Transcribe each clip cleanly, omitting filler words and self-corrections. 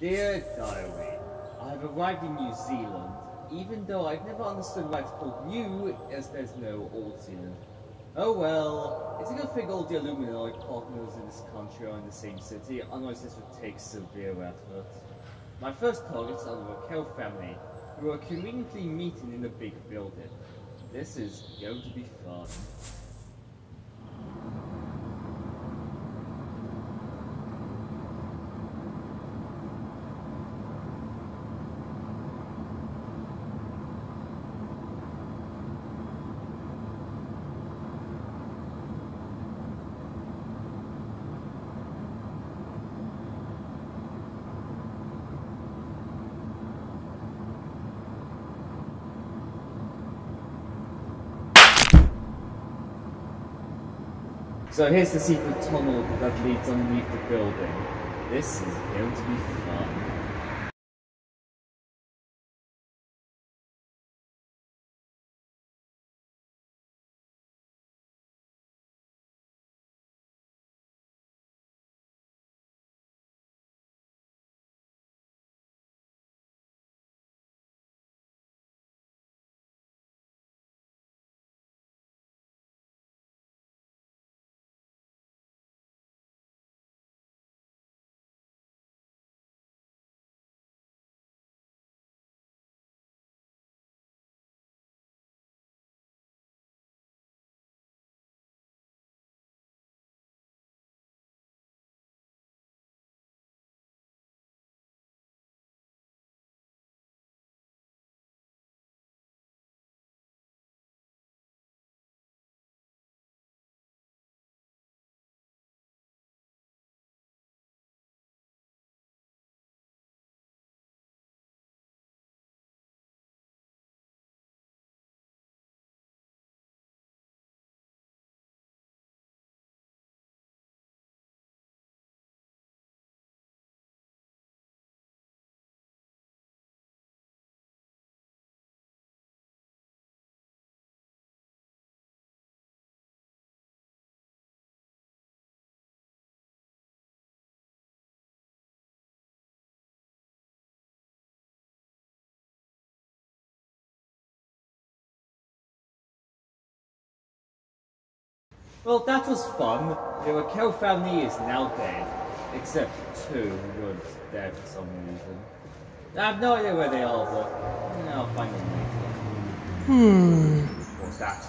Dear Diary, I have arrived in New Zealand, even though I've never understood why it's called New, as there's no Old Zealand. Oh well, it's a good thing all the Illuminati partners in this country are in the same city, otherwise this would take severe effort. My first targets are the Raquel family, who are conveniently meeting in the big building. This is going to be fun. So here's the secret tunnel that leads underneath the building. This is going to be fun. Well, that was fun. The Raquel family is now dead, except two who were dead for some reason. I have no idea where they are, but I'll find them later. What's that?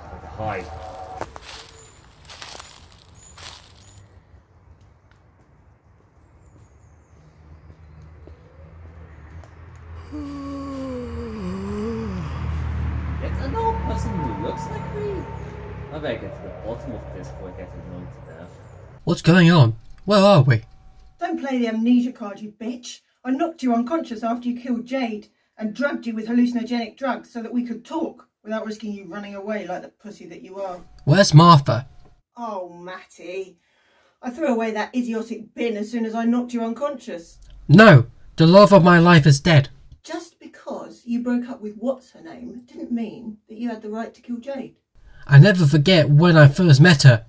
Where to hide? Yet another person who looks like me? I better get to the bottom of this before I get annoyed to death. What's going on? Where are we? Don't play the amnesia card, you bitch. I knocked you unconscious after you killed Jade and drugged you with hallucinogenic drugs so that we could talk without risking you running away like the pussy that you are. Where's Martha? Oh, Matty. I threw away that idiotic bin as soon as I knocked you unconscious. No, the love of my life is dead. Just because you broke up with what's-her-name didn't mean that you had the right to kill Jade. I never forget when I first met her.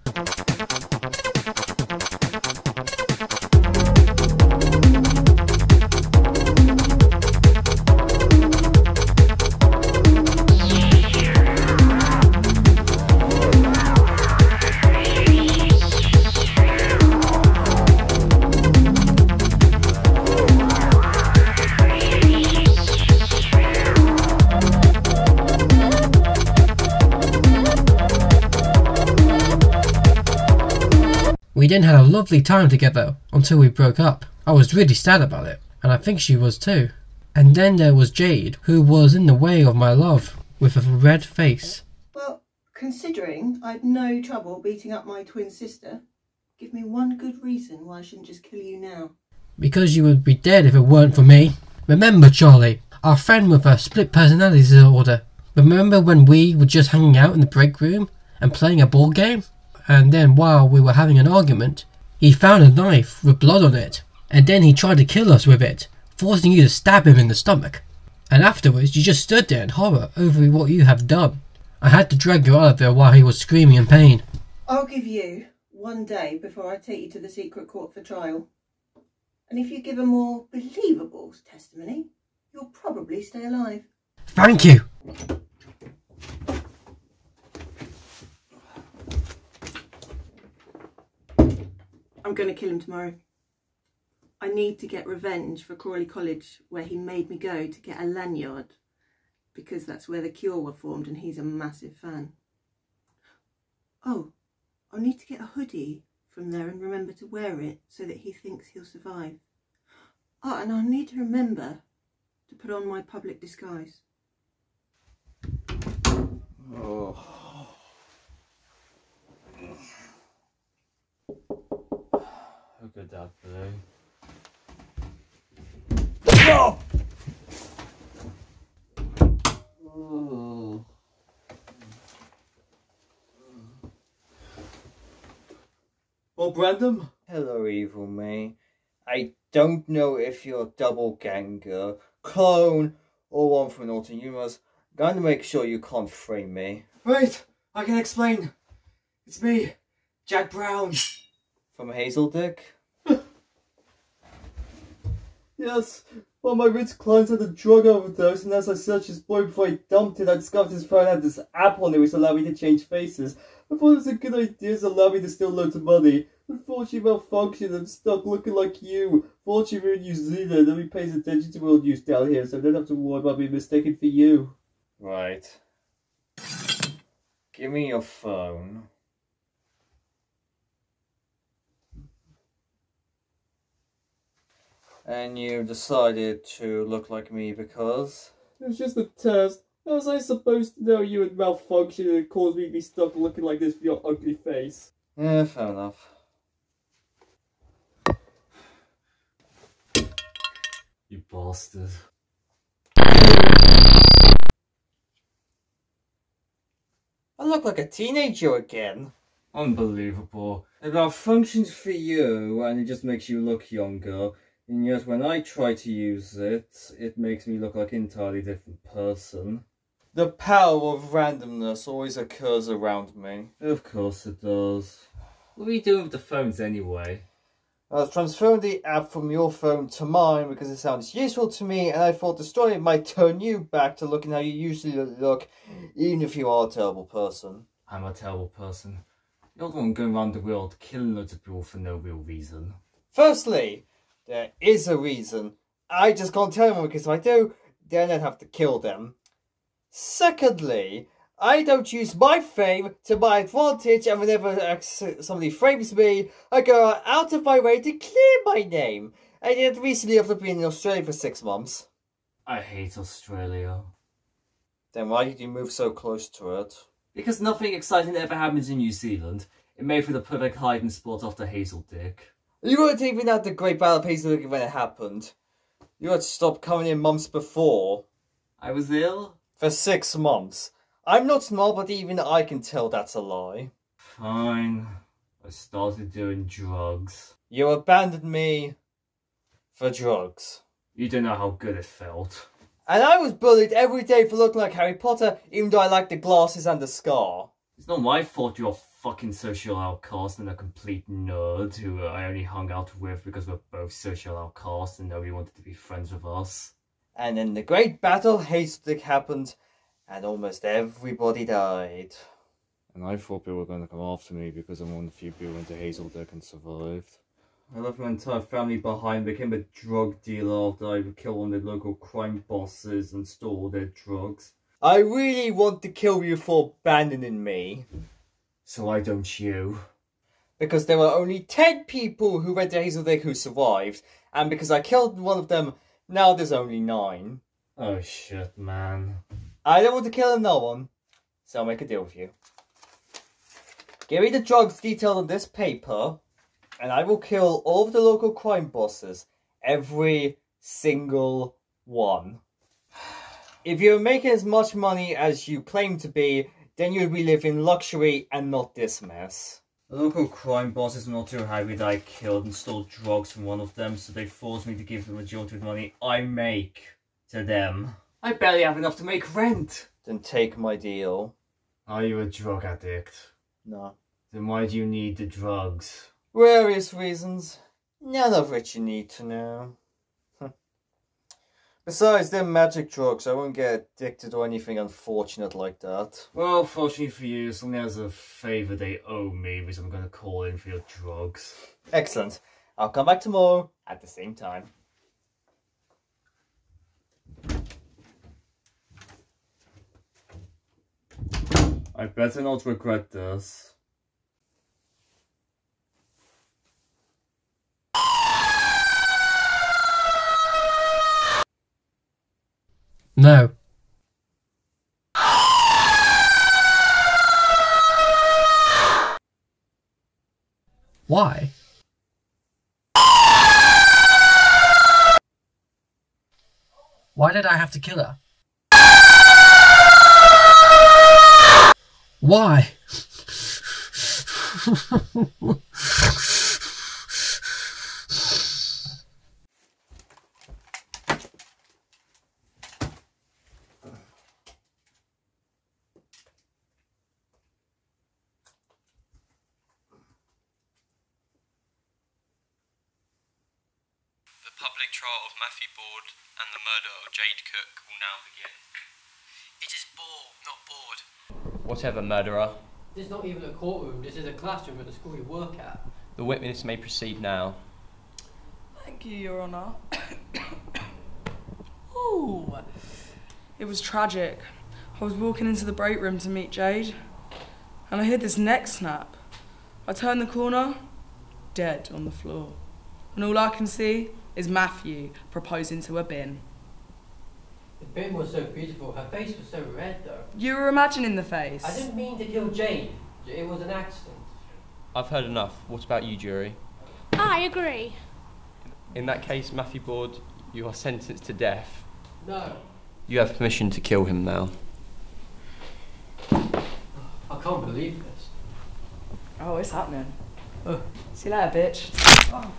We then had a lovely time together until we broke up. I was really sad about it, and I think she was too. And then there was Jade, who was in the way of my love, with a red face. Well, considering I'd no trouble beating up my twin sister, give me one good reason why I shouldn't just kill you now. Because you would be dead if it weren't for me. Remember, Charlie, our friend with a split personality disorder. Remember when we were just hanging out in the break room and playing a board game? And then while we were having an argument, he found a knife with blood on it, and then he tried to kill us with it, forcing you to stab him in the stomach. And afterwards you just stood there in horror over what you have done. I had to drag you out of there while he was screaming in pain. I'll give you one day before I take you to the secret court for trial. And if you give a more believable testimony, you'll probably stay alive. Thank you. I'm going to kill him tomorrow. I need to get revenge for Crawley College, where he made me go to get a lanyard, because that's where the Cure were formed and he's a massive fan. Oh, I'll need to get a hoodie from there and remember to wear it so that he thinks he'll survive. Oh, and I'll need to remember to put on my public disguise. Oh. Look at that, Blue. Oh! Oh. Oh, Brandon? Hello, evil me. I don't know if you're a double ganger, clone, or one from an alternate universe. I'm going to make sure you can't frame me. Wait, I can explain. It's me, Jack Brown. From Hazeldick? Yes, one of my rich clients had a drug overdose, and as I searched his boy before he dumped it, I discovered his phone had this app on it which allowed me to change faces. I thought it was a good idea to allow me to steal loads of money. Unfortunately, malfunctioned and stuck looking like you. Fortunately, we're in New Zealand, nobody pays attention to world news down here, so I don't have to worry about being mistaken for you. Right. Give me your phone. And you decided to look like me because? It was just a test. How was I supposed to know you had malfunctioned and it caused me to be stuck looking like this with your ugly face? Yeah, fair enough. You bastard. I look like a teenager again. Unbelievable. It malfunctions for you and it just makes you look younger. And yet when I try to use it, it makes me look like an entirely different person. The power of randomness always occurs around me. Of course it does. What are you doing with the phones anyway? I was transferring the app from your phone to mine because it sounds useful to me, and I thought destroying it might turn you back to looking how you usually look, even if you are a terrible person. I'm a terrible person. You're the one going around the world killing loads of people for no real reason. Firstly, there is a reason. I just can't tell anyone because if I do, then I'd have to kill them. Secondly, I don't use my fame to my advantage, and whenever somebody frames me, I go out of my way to clear my name. And yet recently I've been in Australia for 6 months. I hate Australia. Then why did you move so close to it? Because nothing exciting ever happens in New Zealand. It made for the perfect hiding spot after Hazeldick. You weren't even at the Great Battle of Hazeldick when it happened. You had stopped coming in months before. I was ill? For 6 months. I'm not smart, but even I can tell that's a lie. Fine. I started doing drugs. You abandoned me for drugs. You don't know how good it felt. And I was bullied every day for looking like Harry Potter, even though I liked the glasses and the scar. It's not my fault you're a fucking social outcast and a complete nerd who I only hung out with because we're both social outcasts and nobody wanted to be friends with us. And then the Great Battle Hazeldick happened, and almost everybody died. And I thought people were going to come after me because I'm one of the few people who went to Hazeldick and survived. I left my entire family behind, became a drug dealer after I killed one of the local crime bosses and stole all their drugs. I really want to kill you for abandoning me. So why don't you? Because there were only 10 people who went to Hazeldick who survived, and because I killed one of them, now there's only 9. Oh shit, man. I don't want to kill no one, so I'll make a deal with you. Give me the drugs detailed on this paper, and I will kill all of the local crime bosses. Every single one. If you're making as much money as you claim to be, then you'll be living in luxury and not this mess. The local crime bosses were not too happy that I killed and stole drugs from one of them, so they forced me to give the majority of the money I make to them. I barely have enough to make rent. Then take my deal. Are you a drug addict? No. Then why do you need the drugs? Various reasons. None of which you need to know. Besides, they're magic drugs. I won't get addicted or anything unfortunate like that. Well, fortunately for you, something as a favour they owe me, which I'm going to call in for your drugs. Excellent. I'll come back tomorrow at the same time. I better not regret this. No. Why? Why did I have to kill her? Why? The public trial of Matthew Board and the murder of Jade Cook will now begin. It is ball, not board. Whatever, murderer. This is not even a courtroom, this is a classroom at the school you work at. The witness may proceed now. Thank you, Your Honour. Ooh, it was tragic. I was walking into the break room to meet Jade, and I heard this neck snap. I turned the corner, dead on the floor. And all I can see is Matthew proposing to a bin. The bin was so beautiful, her face was so red though. You were imagining the face. I didn't mean to kill Jade. It was an accident. I've heard enough. What about you, jury? I agree. In that case, Matthew Board, you are sentenced to death. No. You have permission to kill him now. I can't believe this. Oh, it's happening. See you later, bitch. Oh.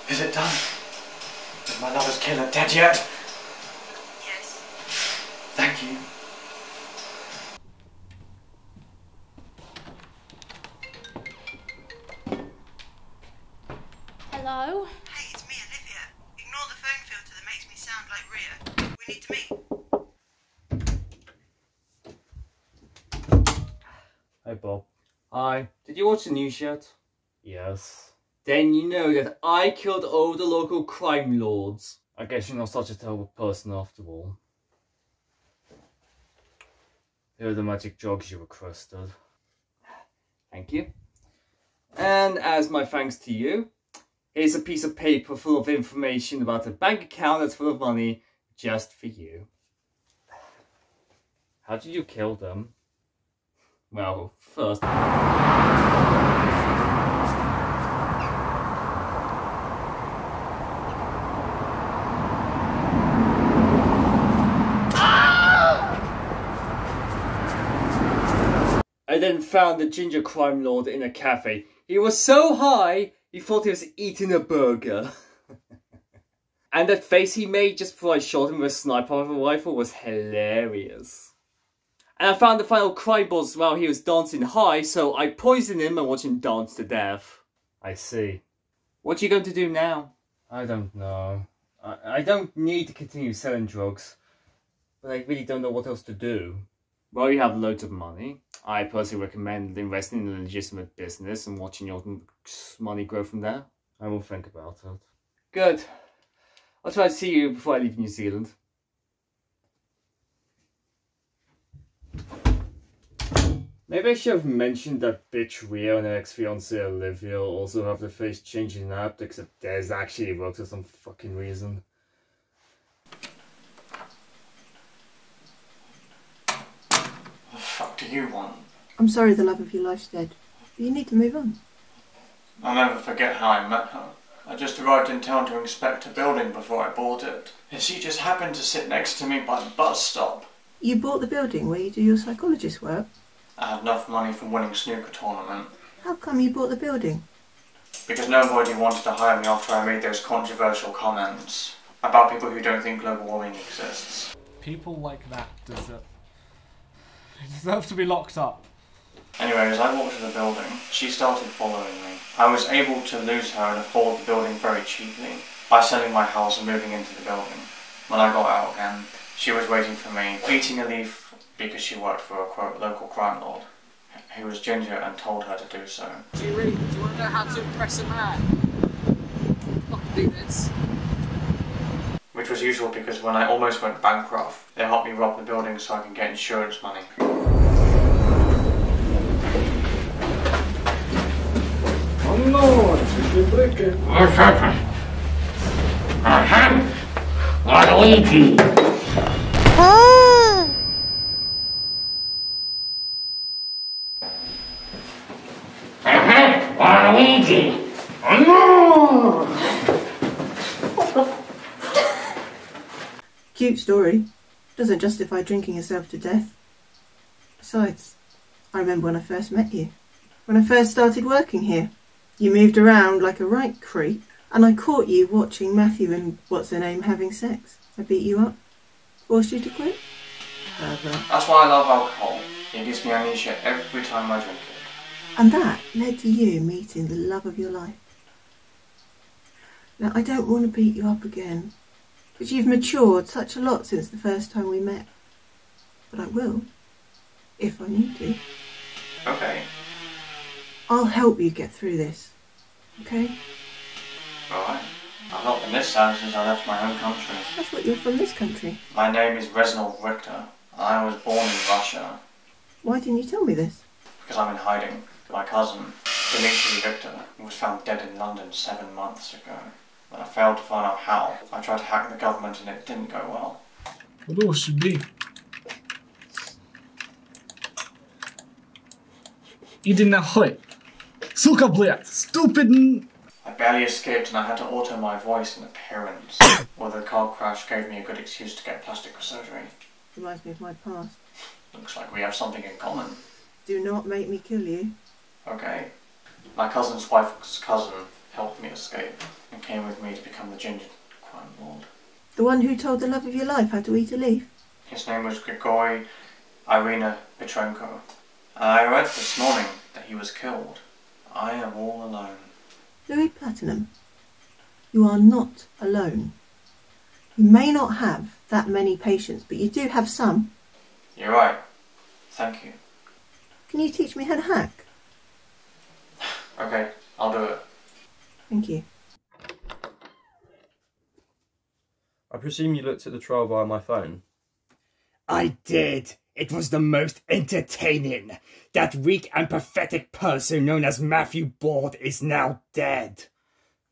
Is it done? Is my lover's killer dead yet? Yes. Thank you. Hello? Hey, it's me, Olivia. Ignore the phone filter that makes me sound like Rhea. We need to meet. Hi, Bob. Hi. Did you watch the news yet? Yes. Then you know that I killed all the local crime lords. I guess you're not such a terrible person after all. Here are the magic drugs you requested. Thank you. And as my thanks to you, here's a piece of paper full of information about a bank account that's full of money just for you. How did you kill them? Well, first... I then found the ginger crime lord in a cafe. He was so high, he thought he was eating a burger. And that face he made just before I shot him with a sniper rifle was hilarious. And I found the final crime boss while he was dancing high, so I poisoned him and watched him dance to death. I see. What are you going to do now? I don't know. I don't need to continue selling drugs, but I really don't know what else to do. Well, you have loads of money. I personally recommend investing in a legitimate business and watching your money grow from there. I will think about it. Good. I'll try to see you before I leave New Zealand. Maybe I should have mentioned that bitch Ria and her ex-fiancée Olivia also have their face changing up, except theirs actually works for some fucking reason. What the fuck do you want? I'm sorry the love of your life's dead. But you need to move on. I'll never forget how I met her. I just arrived in town to inspect a building before I bought it. And she just happened to sit next to me by the bus stop. You bought the building where you do your psychologist work? I had enough money from winning snooker tournament. How come you bought the building? Because nobody wanted to hire me after I made those controversial comments about people who don't think global warming exists. People like that deserve... You deserve to be locked up. Anyway, as I walked to the building, she started following me. I was able to lose her and afford the building very cheaply by selling my house and moving into the building. When I got out again, she was waiting for me, beating a leaf because she worked for a quote local crime lord who was ginger and told her to do so. Do you want to know how to impress a man? Fucking do this. Which was useful because when I almost went bankrupt, they helped me rob the building so I can get insurance money. Oh no, it's a break. What's happened? Luigi! Luigi! No! Cute story. Doesn't justify drinking yourself to death. Besides, I remember when I first met you. When I first started working here. You moved around like a right creep, and I caught you watching Matthew and what's-her-name having sex. I beat you up. Forced you to quit. That's why I love alcohol. It gives me amnesia every time I drink it. And that led to you meeting the love of your life. Now, I don't want to beat you up again, because you've matured such a lot since the first time we met. But I will, if I need to. Okay. I'll help you get through this, okay? Alright. I've not been this sad since I left my home country. I thought you were from this country. My name is Reznov Richter. I was born in Russia. Why didn't you tell me this? Because I'm in hiding. My cousin, Dmitry Victor, was found dead in London 7 months ago. When I failed to find out how, I tried to hack the government and it didn't go well. Иди нахуй. Сука, блядь. Stupid. I barely escaped and I had to alter my voice and appearance. Well, the car crash gave me a good excuse to get plastic surgery. Reminds me of my past. Looks like we have something in common. Do not make me kill you. Okay. My cousin's wife's cousin helped me escape and came with me to become the ginger crime lord. The one who told the love of your life how to eat a leaf? His name was Grigory Irina Petrenko. I read this morning that he was killed. I am all alone. Louis Platinum, you are not alone. You may not have that many patients, but you do have some. You're right. Thank you. Can you teach me how to hack? Okay, I'll do it. Thank you. I presume you looked at the trial via my phone? I did. It was the most entertaining. That weak and pathetic person known as Matthew Board is now dead.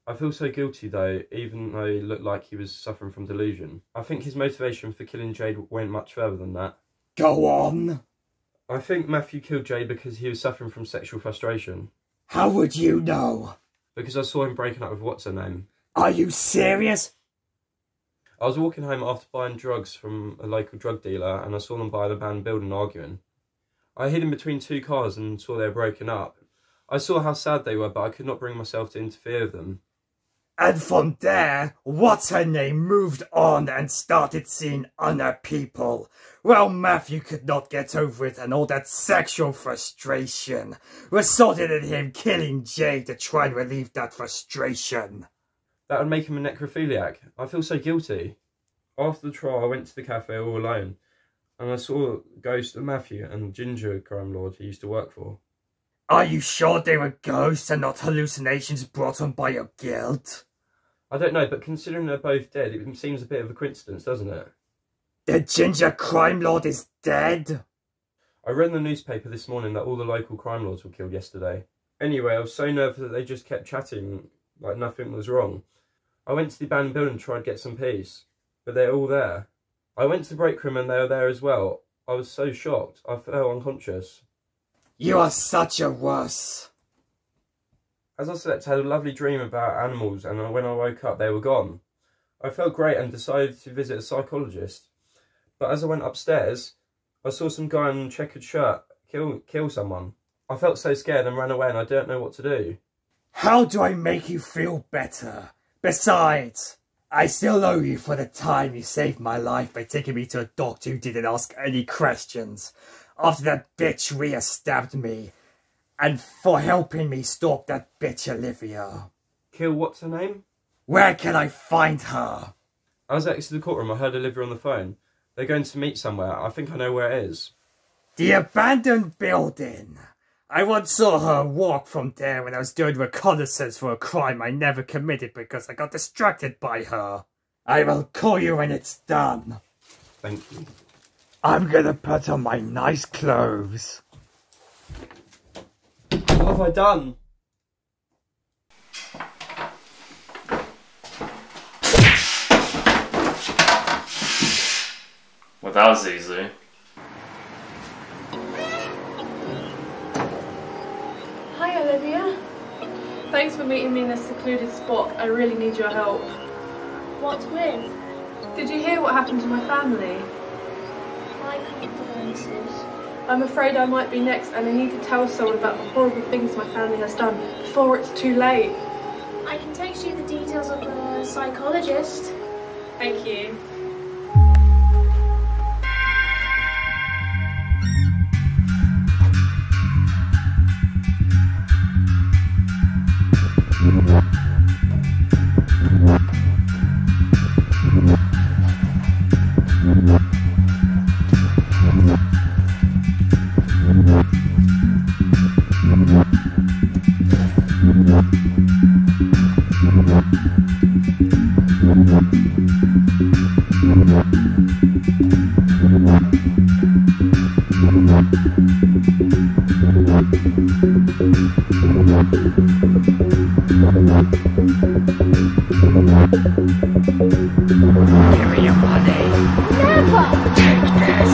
I feel so guilty though, even though it looked like he was suffering from delusion. I think his motivation for killing Jade went much further than that. Go on. I think Matthew killed Jade because he was suffering from sexual frustration. How would you know? Because I saw him breaking up with what's-her-name. Are you serious? I was walking home after buying drugs from a local drug dealer and I saw them by the abandoned building arguing. I hid in between two cars and saw they were broken up. I saw how sad they were, but I could not bring myself to interfere with them. And from there, what's-her-name moved on and started seeing other people. Well, Matthew could not get over it, and all that sexual frustration resulted in him killing Jade to try and relieve that frustration. That would make him a necrophiliac. I feel so guilty. After the trial, I went to the cafe all alone, and I saw the ghost of Matthew and the ginger crime lord he used to work for. Are you sure they were ghosts and not hallucinations brought on by your guilt? I don't know, but considering they're both dead, it seems a bit of a coincidence, doesn't it? The ginger crime lord is dead? I read in the newspaper this morning that all the local crime lords were killed yesterday. Anyway, I was so nervous that they just kept chatting like nothing was wrong. I went to the abandoned building to try and get some peace, but they're all there. I went to the break room and they were there as well. I was so shocked, I fell unconscious. You are such a wuss. As I slept, I had a lovely dream about animals, and when I woke up, they were gone. I felt great and decided to visit a psychologist. But as I went upstairs, I saw some guy in a checkered shirt kill someone. I felt so scared and ran away, and I don't know what to do. How do I make you feel better? Besides, I still owe you for the time you saved my life by taking me to a doctor who didn't ask any questions. after that bitch Rhea stabbed me, and for helping me stalk that bitch Olivia. Kill what's her name? Where can I find her? I was next to the courtroom, I heard Olivia on the phone. They're going to meet somewhere. I think I know where it is. The abandoned building. I once saw her walk from there when I was doing reconnaissance for a crime I never committed because I got distracted by her. I will call you when it's done. Thank you. I'm gonna put on my nice clothes. What have I done? Well, that was easy. Hi, Olivia. Thanks for meeting me in this secluded spot. I really need your help. What with? Did you hear what happened to my family? My condolences. I'm afraid I might be next, and I need to tell someone about the horrible things my family has done before it's too late. I can text you the details of the psychologist. Thank you. Give me your money. Never! Take this.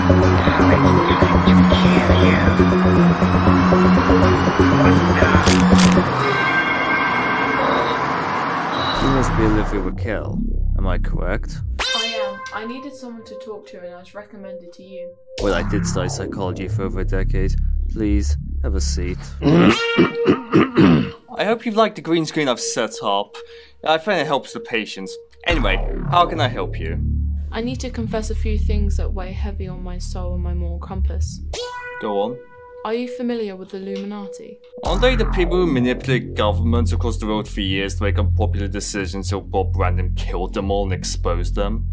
Now it's time to kill you. You must be Olivia Raquel. Am I correct? I am. I needed someone to talk to, and I was recommended to you. Well, I did study psychology for over a decade. Please, have a seat. I hope you've liked the green screen I've set up. I find it helps the patients. Anyway, how can I help you? I need to confess a few things that weigh heavy on my soul and my moral compass. Go on. Are you familiar with the Illuminati? Aren't they the people who manipulate governments across the world for years to make unpopular decisions so Bob Random killed them all and exposed them?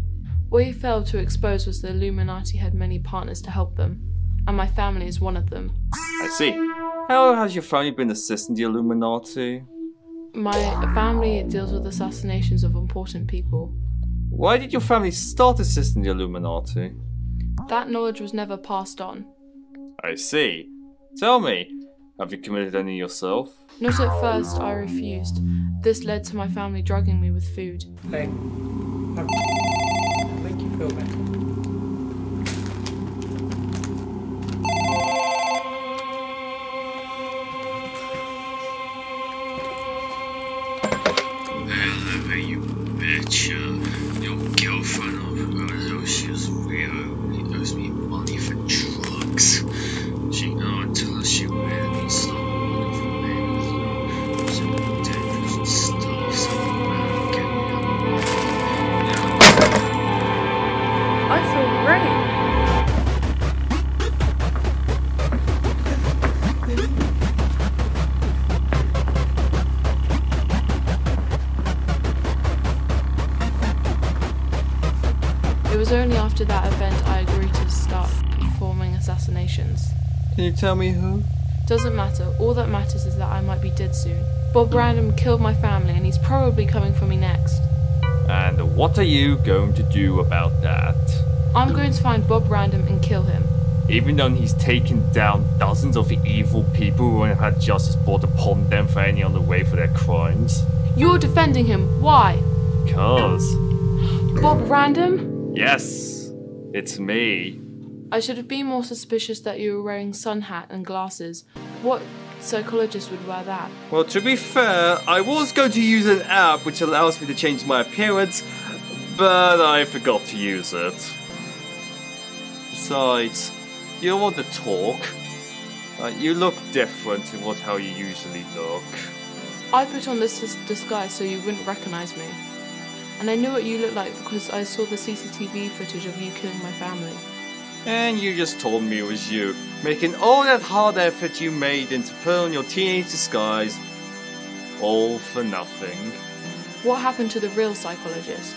What he failed to expose was the Illuminati had many partners to help them, and my family is one of them. I see. How has your family been assisting the Illuminati? My family deals with assassinations of important people. Why did your family start assisting the Illuminati? That knowledge was never passed on. I see. Tell me, have you committed any yourself? Not at first, I refused. This led to my family drugging me with food. Hey. Make you feel better. Hello, you bitch. Your girlfriend or whoever she is really owes me money for drugs. She not until she really stopped working for me. Some dangerous stuff, so man, get me I feel great. It was only after that event I agreed to start performing assassinations. Can you tell me who? Doesn't matter. All that matters is that I might be dead soon. Bob Random killed my family and he's probably coming for me next. And what are you going to do about that? I'm going to find Bob Random and kill him. Even though he's taken down dozens of evil people who have had justice brought upon them for any other way for their crimes? You're defending him. Why? Cause... Bob Random? Yes, it's me. I should have been more suspicious that you were wearing sun hat and glasses. What psychologist would wear that? Well, to be fair, I was going to use an app which allows me to change my appearance, but I forgot to use it. Besides, you don't want to talk. You look different to how you usually look. I put on this disguise so you wouldn't recognize me. And I knew what you looked like because I saw the CCTV footage of you killing my family. And you just told me it was you, making all that hard effort you made into put on your teenage disguise, all for nothing. What happened to the real psychologist?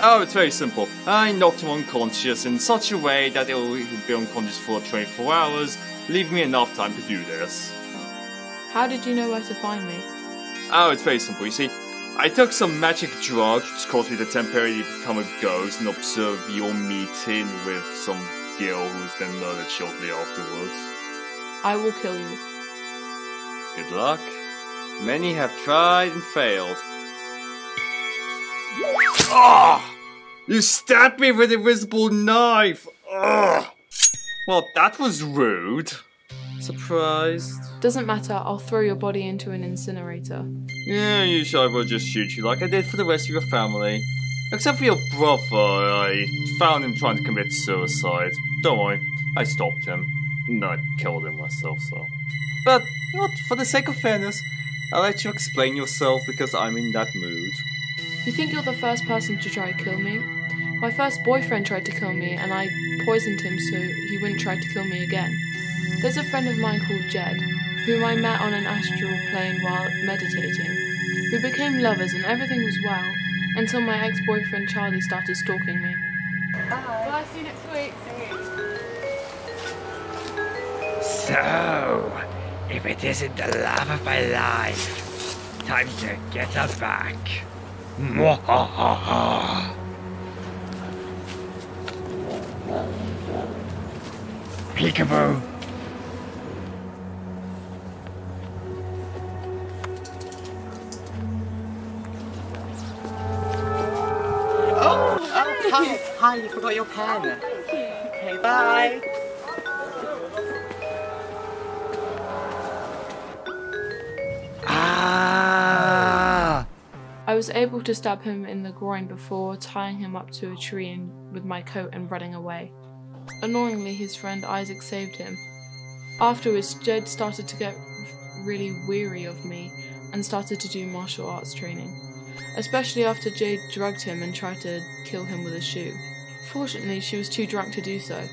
Oh, it's very simple. I knocked him unconscious in such a way that he'll be unconscious for 24 hours, leaving me enough time to do this. How did you know where to find me? Oh, it's very simple. You see, I took some magic drug which caused me to temporarily become a ghost and observe your meeting with some girl who was then murdered shortly afterwards. I will kill you. Good luck. Many have tried and failed. Ah! You stabbed me with an invisible knife! Ugh! Well, that was rude. Surprised? Doesn't matter, I'll throw your body into an incinerator. Yeah, usually I will just shoot you like I did for the rest of your family. Except for your brother, I found him trying to commit suicide. Don't worry, I stopped him. No, I killed him myself, so. But, what, for the sake of fairness, I'll let you explain yourself because I'm in that mood. You think you're the first person to try to kill me? My first boyfriend tried to kill me and I poisoned him so he wouldn't try to kill me again. There's a friend of mine called Jed, whom I met on an astral plane while meditating. We became lovers and everything was well, until my ex-boyfriend Charlie started stalking me. Bye, see you next week. So, if it isn't the love of my life, time to get her back. Mwahaha. Peekaboo. Hi, you forgot your pen. Okay, bye. Ah! I was able to stab him in the groin before tying him up to a tree with my coat and running away. Annoyingly, his friend Isaac saved him. Afterwards, Jed started to get really weary of me and started to do martial arts training, especially after Jade drugged him and tried to kill him with a shoe. Fortunately, she was too drunk to do so.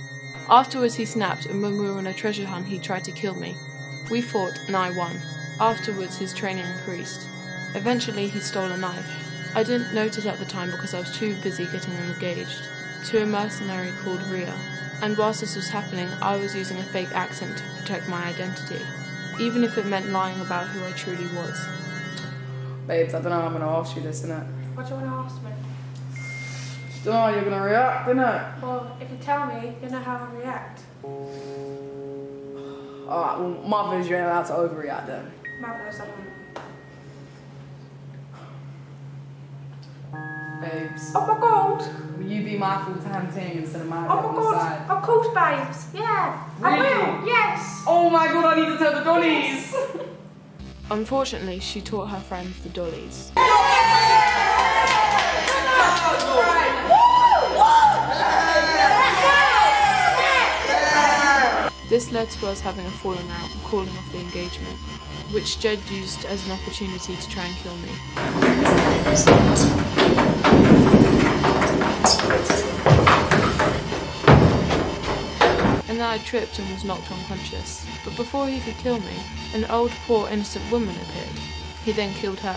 Afterwards, he snapped, and when we were on a treasure hunt, he tried to kill me. We fought, and I won. Afterwards, his training increased. Eventually, he stole a knife. I didn't notice at the time because I was too busy getting engaged to a mercenary called Rhea. And whilst this was happening, I was using a fake accent to protect my identity, even if it meant lying about who I truly was. Babes, I don't know how I'm going to ask you this, innit? What do you want to ask me? Don't know how you're going to react, innit? Well, if you tell me, you'll know how I react. Alright, well, mothers, you ain't allowed to overreact then. Marvellous, I don't. Babes. Oh my god! Will you be my full-time thing instead of my Oh my god! Of course, babes. Yeah. Really? I will. Yes. Oh my god! I need to tell the dollies. Unfortunately, she taught her friends the dollies. This led to us having a falling out and calling off the engagement, which Jed used as an opportunity to try and kill me. And then I tripped and was knocked unconscious. But before he could kill me, an old, poor, innocent woman appeared. He then killed her,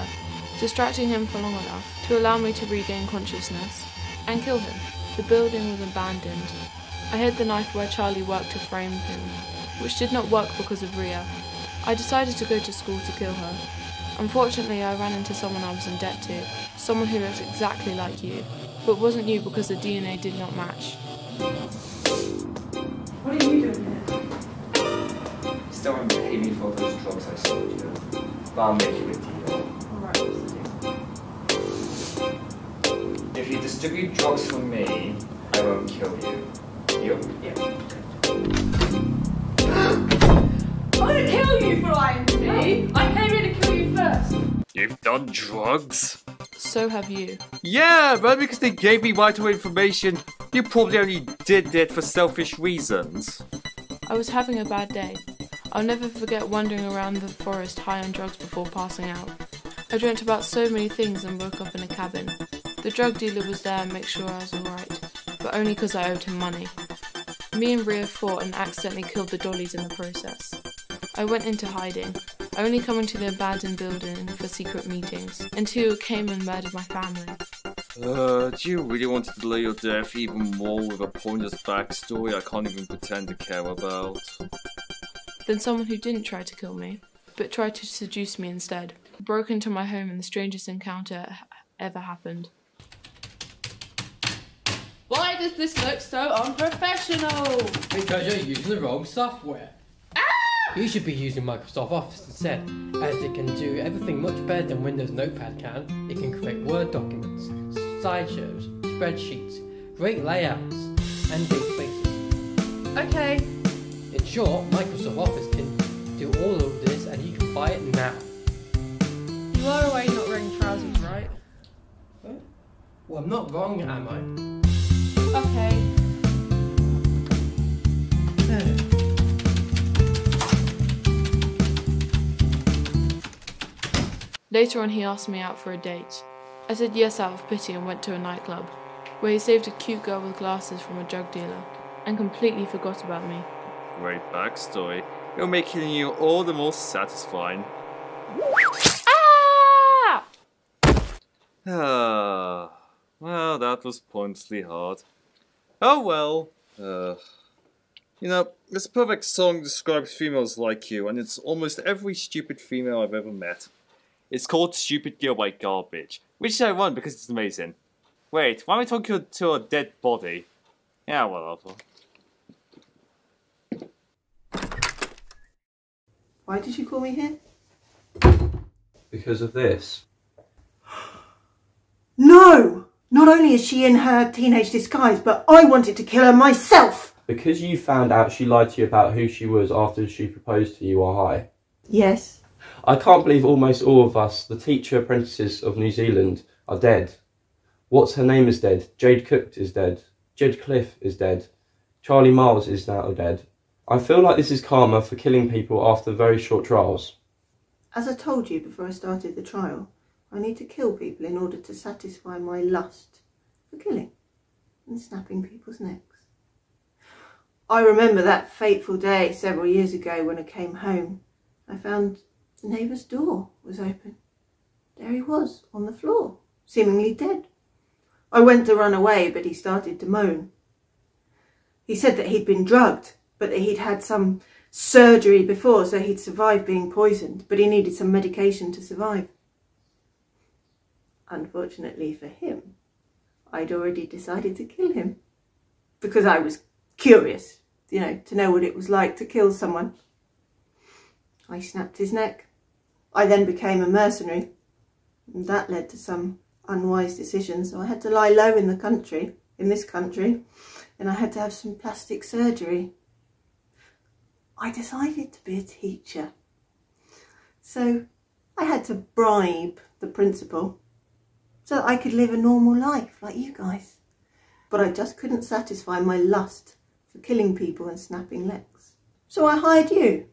distracting him for long enough to allow me to regain consciousness and kill him. The building was abandoned. I hid the knife where Charlie worked to frame him, which did not work because of Rhea. I decided to go to school to kill her. Unfortunately, I ran into someone I was in debt to, someone who looked exactly like you, but wasn't you because the DNA did not match. What are you doing here? Still won't pay me for those drugs I sold you, but I'll make you a deal. Alright, what's the deal? If you distribute drugs for me, I won't kill you. You? Yeah. I'm gonna kill you for lying to me! I came here to kill you first! You've done drugs? So have you. Yeah, but because they gave me vital information, you probably only did it for selfish reasons. I was having a bad day. I'll never forget wandering around the forest high on drugs before passing out. I dreamt about so many things and woke up in a cabin. The drug dealer was there to make sure I was alright, but only because I owed him money. Me and Rhea fought and accidentally killed the dollies in the process. I went into hiding, only coming to the abandoned building for secret meetings, until came and murdered my family. Do you really want to delay your death even more with a pointless backstory I can't even pretend to care about? Then someone who didn't try to kill me, but tried to seduce me instead, broke into my home and the strangest encounter ever happened. Why does this look so unprofessional? Because you're using the wrong software. You should be using Microsoft Office instead, as it can do everything much better than Windows Notepad can. It can create Word documents, slideshows, spreadsheets, great layouts, and databases. Okay. In short, Microsoft Office can do all of this and you can buy it now. You are away not wearing trousers, right? What? Well, I'm not wrong, am I? Okay. Later on he asked me out for a date. I said yes out of pity and went to a nightclub, where he saved a cute girl with glasses from a drug dealer, and completely forgot about me. Great backstory. It'll make killing you all the more satisfying. Ah! Well, that was pointlessly hard. Oh well. You know, this perfect song describes females like you, and it's almost every stupid female I've ever met. It's called Stupid Girl by Garbage, which I want because it's amazing. Wait, why am I talking to a dead body? Yeah, whatever. Why did you call me here? Because of this. No! Not only is she in her teenage disguise, but I wanted to kill her myself! Because you found out she lied to you about who she was after she proposed to you or high. Yes. I can't believe almost all of us, the teacher apprentices of New Zealand, are dead. What's her name is dead. Jade Cook is dead. Jed Cliff is dead. Charlie Miles is now dead. I feel like this is karma for killing people after very short trials. As I told you before I started the trial, I need to kill people in order to satisfy my lust for killing and snapping people's necks. I remember that fateful day several years ago when I came home. I found the neighbour's door was open. There he was on the floor, seemingly dead. I went to run away, but he started to moan. He said that he'd been drugged, but that he'd had some surgery before, so he'd survived being poisoned, but he needed some medication to survive. Unfortunately for him, I'd already decided to kill him because I was curious, you know, to know what it was like to kill someone. I snapped his neck. I then became a mercenary, and that led to some unwise decisions, so I had to lie low in this country, and I had to have some plastic surgery. I decided to be a teacher, so I had to bribe the principal so that I could live a normal life like you guys. But I just couldn't satisfy my lust for killing people and snapping necks. So I hired you.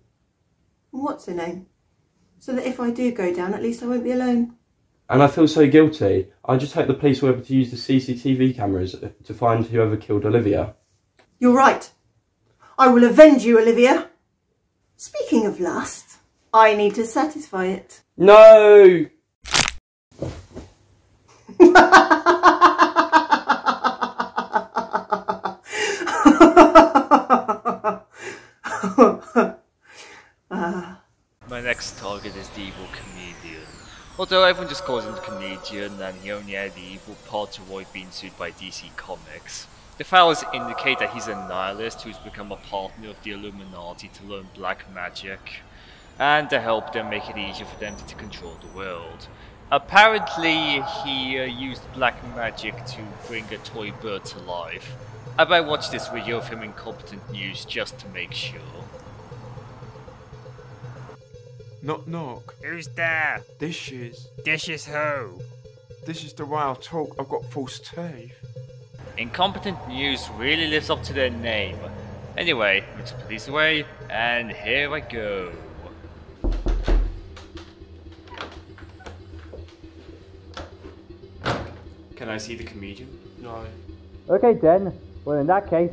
And what's her name? So that if I do go down, at least I won't be alone. And I feel so guilty. I just hope the police were able to use the CCTV cameras to find whoever killed Olivia. You're right. I will avenge you, Olivia. Speaking of lust, I need to satisfy it. No! My next target is the evil comedian. Although everyone just calls him the comedian, and he only had the evil part to avoid being sued by DC Comics. The files indicate that he's a nihilist who's become a partner of the Illuminati to learn black magic, and to help them make it easier for them to control the world. Apparently, he used black magic to bring a toy bird to life. I might watch this video of him in Competent News just to make sure. Knock knock. Who's there? Dishes. Dishes who? This is the way I talk. I've got false teeth. Incompetent News really lives up to their name. Anyway, let's put these away, and here I go. Can I see the comedian? No. Okay then, well in that case,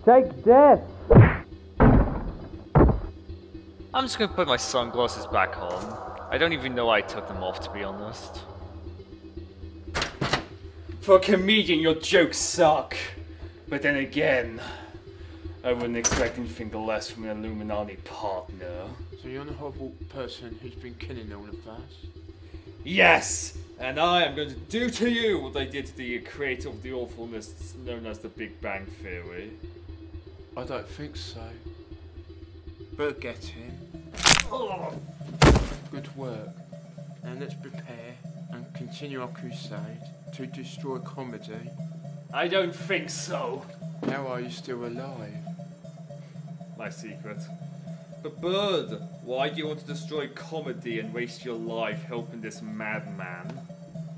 Take this! I'm just gonna put my sunglasses back on. I don't even know why I took them off, to be honest. For a comedian, your jokes suck. But then again, I wouldn't expect anything less from an Illuminati partner. So you're the horrible person who's been killing all of us? Yes! And I am going to do to you what I did to the creator of the awfulness known as the Big Bang Theory. I don't think so. But get him. Good work. Now let's prepare and continue our crusade to destroy comedy. I don't think so. How are you still alive? My secret. But Bird, why do you want to destroy comedy and waste your life helping this madman?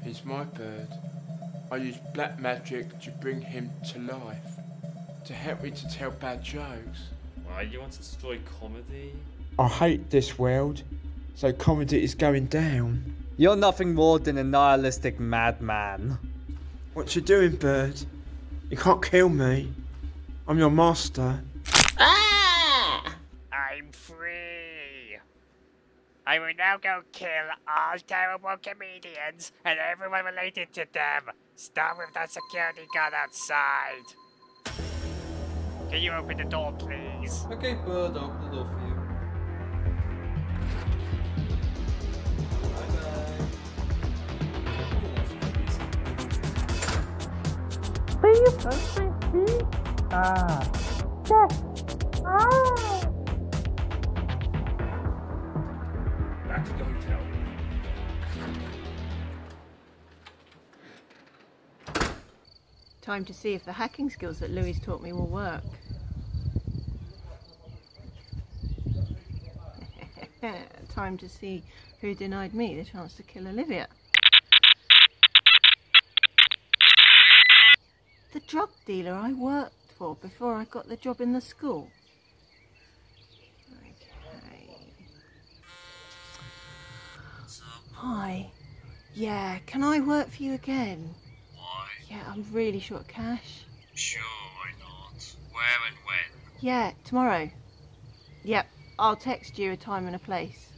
He's my bird. I use black magic to bring him to life. To help me to tell bad jokes. Why do you want to destroy comedy? I hate this world, so comedy is going down. You're nothing more than a nihilistic madman. What you doing, Bird? You can't kill me. I'm your master. I'm free. I will now go kill all terrible comedians and everyone related to them. Start with that security guard outside. Can you open the door, please? Okay, Bird, I'll open the door for you. Will you brush my teeth? Yes. Back to the hotel. Time to see if the hacking skills that Louis taught me will work. Time to see who denied me the chance to kill Olivia. The drug dealer I worked for before I got the job in the school. Okay. Hi. Yeah, can I work for you again? Why? Yeah, I'm really short of cash. Sure, why not? Where and when? Yeah, tomorrow. Yep, I'll text you a time and a place.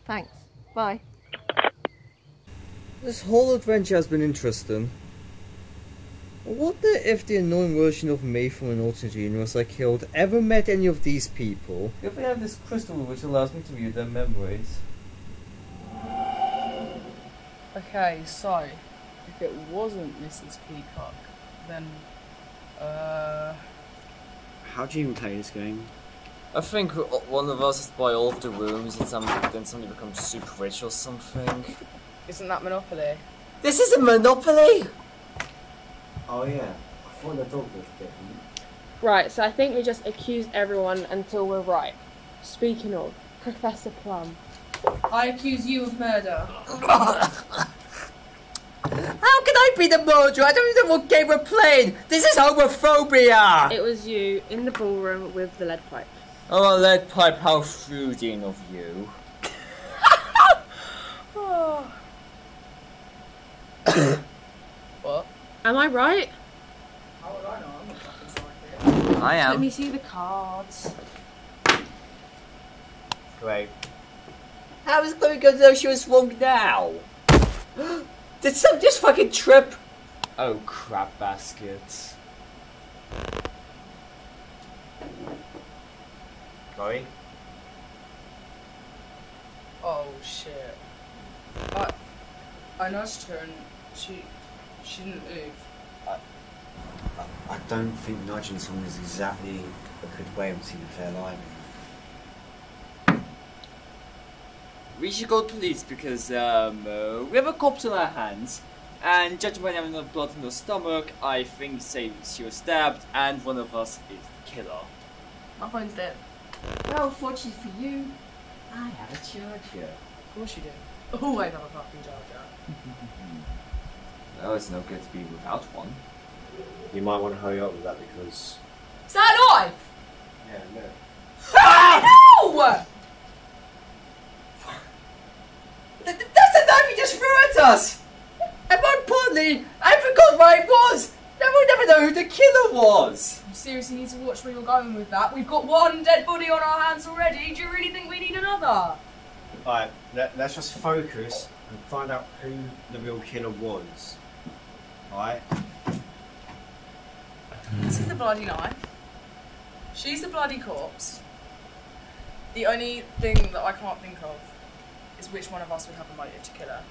Thanks. Bye. This whole adventure has been interesting. I wonder if the annoying version of me from an alternate universe I killed ever met any of these people. If they have this crystal which allows me to view their memories. Okay, so if it wasn't Mrs. Peacock, then How do you even play this game? I think one of us has to buy all of the rooms and then somebody becomes super rich or something. Isn't that Monopoly? This isn't Monopoly! Oh yeah, I thought the dog was getting. Right, so I think we just accuse everyone until we're right. Speaking of, Professor Plum. I accuse you of murder. How can I be the murderer? I don't even know what game we're playing! This is homophobia! It was you in the ballroom with the lead pipe. Oh, a lead pipe, how fruiting of you. What? Am I right? How would I know? I'm not fucking psychic. I am. Let me see the cards. Great. How is Chloe going to know she was wrong now? Did some just fucking trip? Oh, crap baskets. Chloe? Oh shit. I nudged her and she didn't move. I don't think nudging someone is exactly a good way of seeing if they're alive. We should go to police because we have a corpse on our hands, and judging by having enough blood in her stomach, I think she was stabbed, and one of us is the killer. My phone's dead. Well, fortunately for you, I have a charger. Of course you do. Oh, I have a fucking charger. Well, it's no good to be without one. You might want to hurry up with that because... Is that alive? Yeah, no. No! That's the knife you just threw at us! And more importantly, I forgot where I was! I will never know who the killer was! You seriously need to watch where you're going with that. We've got one dead body on our hands already. Do you really think we need another? Alright, let's just focus and find out who the real killer was. Alright? This is the bloody knife. She's the bloody corpse. The only thing that I can't think of is which one of us would have a motive to kill her.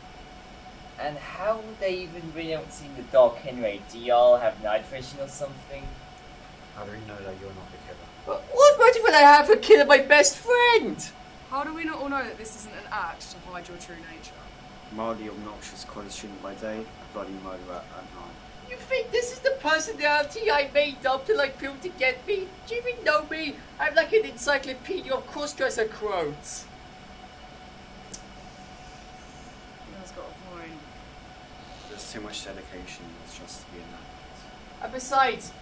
And how would they even been able to see the dog anyway? Do y'all have night vision or something? How do we know that you're not the killer? What motive would I have for killing my best friend? How do we not all know that this isn't an act to hide your true nature? Mildly obnoxious college student by day, a bloody murderer at night. You think this is the personality I made up to like people to get me? Do you even know me? I'm like an encyclopedia of cross-dresser quotes. That's got a point. There's too much dedication, it's just to be an act. And besides,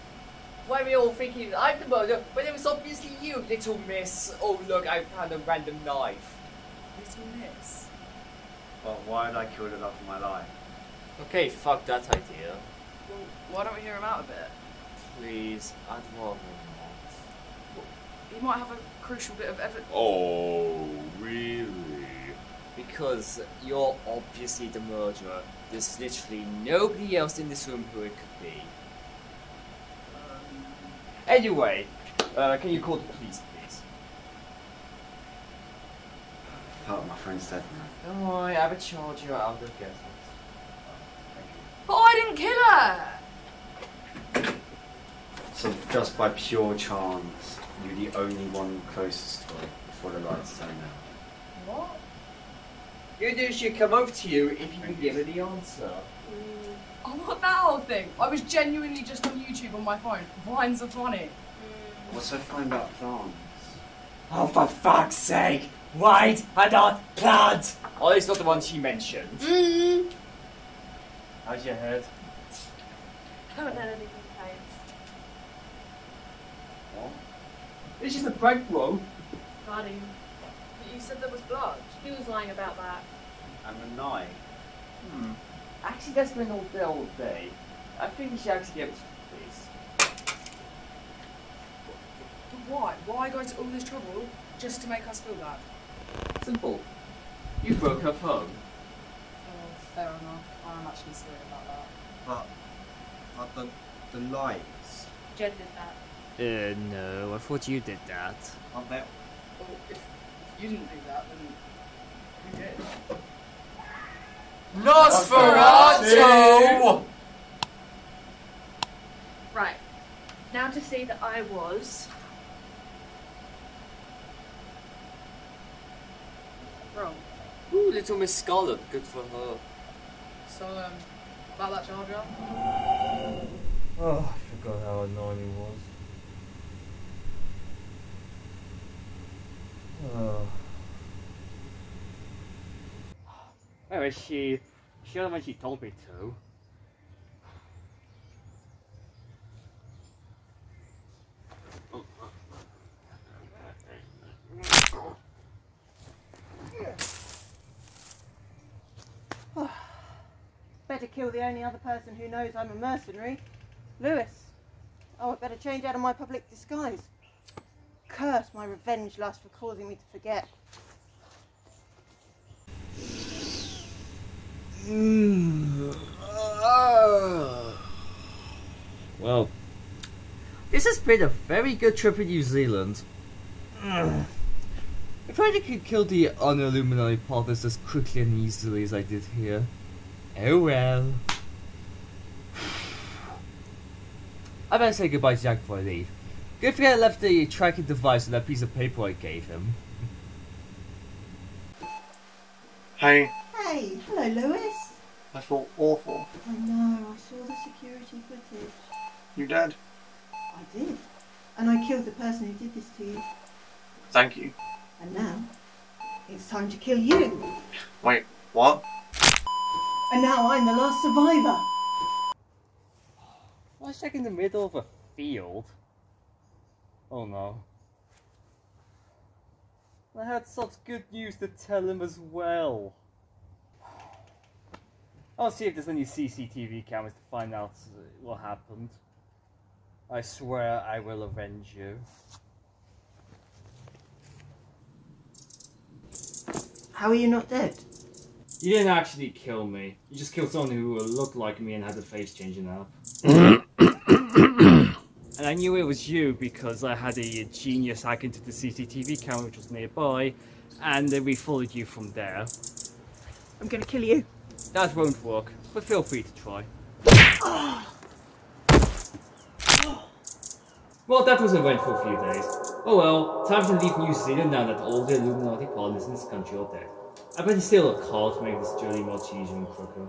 why are we all thinking I'm the murderer when it was obviously you, little miss? Oh look, I found a random knife. Little miss? Well, why did I kill the love of my life? Okay, fuck that idea. Well, why don't we hear him out a bit? Please, I'd rather not. Well, he might have a crucial bit of evidence. Oh, really? Because you're obviously the murderer. There's literally nobody else in this room who it could be. Anyway, can you call the police, please? Oh, my friend's dead now. Don't worry, I have a charger. I'll go get it. But I didn't kill her! So just by pure chance, you're the only one closest to her before the lights turn out. What? You knew she'd come over to you if you could give her the answer. Oh, what that whole thing? I was genuinely just on YouTube on my phone. Vines are funny. What's so funny about plants? Oh, for fuck's sake! White are not plants! Oh, it's not the one she mentioned. How's your head? Haven't had any complaints. What? It's just a prank, bro. Buddy. But you said there was blood. He was lying about that. And the knife? Actually, that's been all day. I think we should actually get to the police. But why? Why go to all this trouble just to make us feel bad? Simple. You broke her phone. Oh, fair enough. I'm actually sorry about that. But the lights? Jed did that. No, I thought you did that. Aren't they? Well, if you didn't do that, then who did? Nosferatu! Right. Now to say that I was wrong. Ooh, little Miss Scarlet. Good for her. So, about that charger? Oh, I forgot how annoying he was. Oh. Where is she? She only when she told me to. Better kill the only other person who knows I'm a mercenary. Lewis. Oh, I better change out of my public disguise. Curse my revenge lust for causing me to forget. Well, this has been a very good trip in New Zealand. If I could kill the unilluminated partners as quickly and easily as I did here. Oh well. I better say goodbye to Jack before I leave. Don't forget I left the tracking device on that piece of paper I gave him. Hey, Hey, hello Lewis. I feel awful. I know, I saw the security footage. You dead? I did. And I killed the person who did this to you. Thank you. And now, it's time to kill you. Wait, what? And now I'm the last survivor. I was like in the middle of a field. Oh no. I had such good news to tell him as well. I'll see if there's any CCTV cameras to find out what happened. I swear I will avenge you. How are you not dead? You didn't actually kill me. You just killed someone who looked like me and had the face changing up. And I knew it was you because I had a genius hack into the CCTV camera which was nearby, and then we followed you from there. I'm gonna kill you. That won't work, but feel free to try. Well, that was an eventful few days. Oh well, time to leave New Zealand now that all the Illuminati partners in this country are dead. I better steal a car to make this journey much easier and quicker.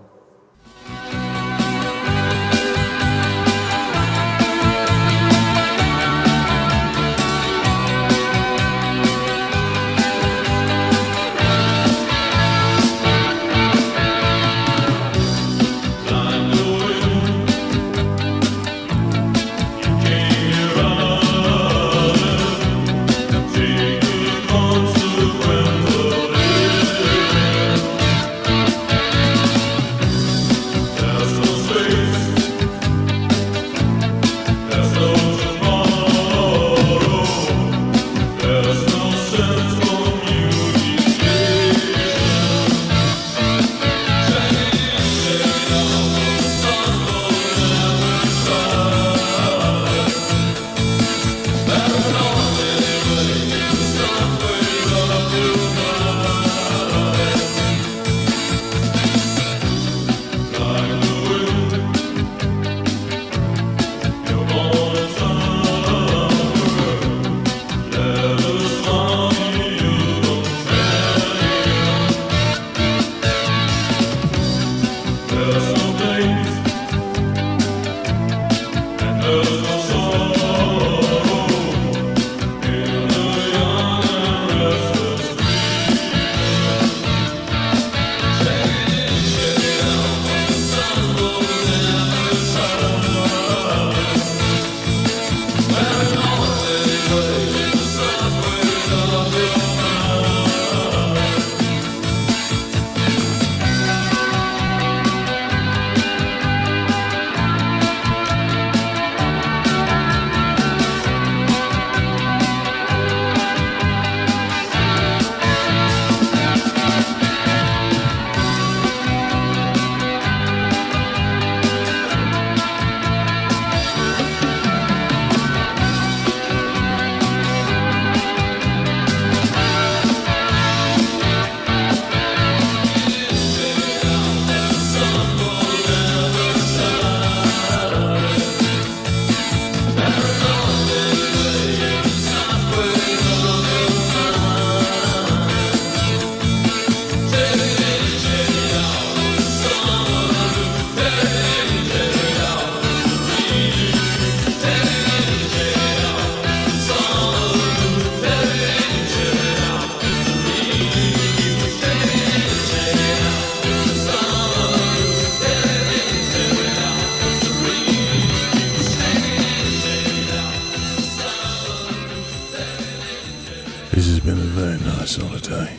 This has been a very nice holiday.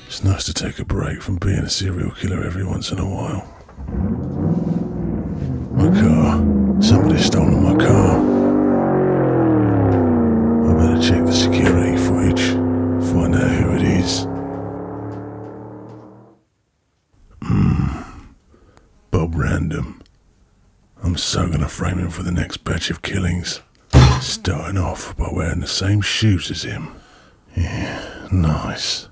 It's nice to take a break from being a serial killer every once in a while. My car. Somebody's stolen my car. I better check the security footage, find out who it is. Bob Random. I'm so gonna frame him for the next batch of killings. Starting off by wearing the same shoes as him. Yeah, nice.